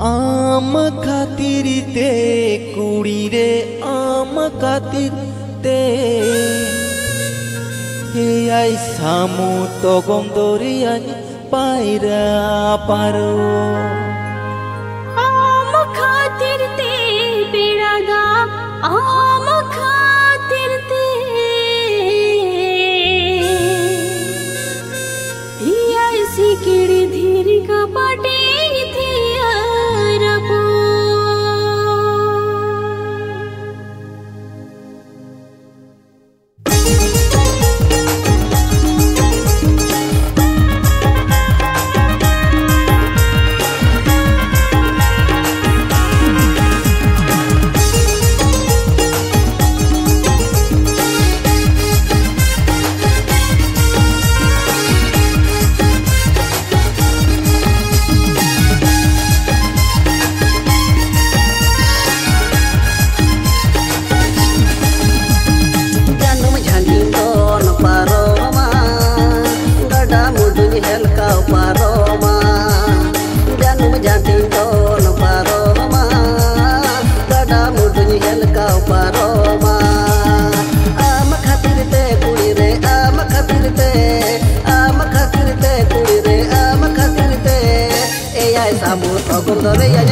आम खातिर ते कुड़ी रे आम खातिर ते हे आई सामु तो गम दरिया पायरा पारो आम खातिर ते बेड़ागा आम खातिर ते हे आई सिकिड़ी धीर का पाटे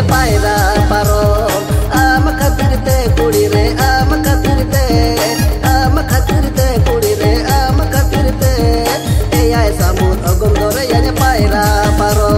पायरा पारो आम खातिर ते कुड़ी रे आम खातिर ते कुड़ी रे आम खातिर ते ए सामुर अगम दरे याने पायरा पारो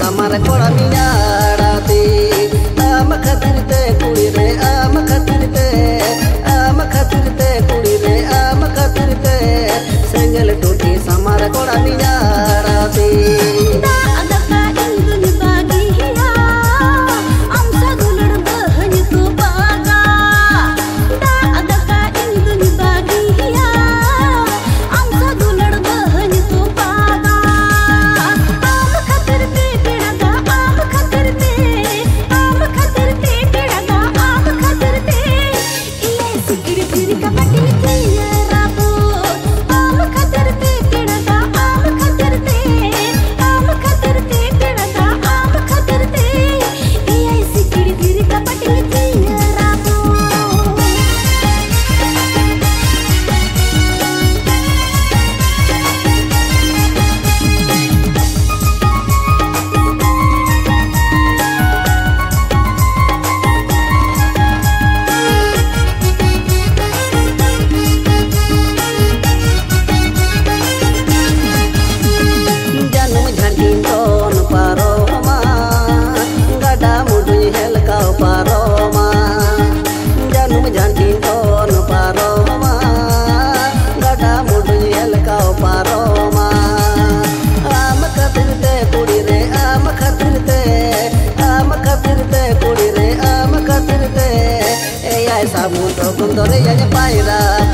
हमारा कोड़ा मियाड़ाती आम खातिर ते कुड़ी रे आम खातिर ते कुड़ी रे आम खातिर ते सेंगल टूटी हमारा कोड़ा मियाड़ाती Sabu to kundore ya paira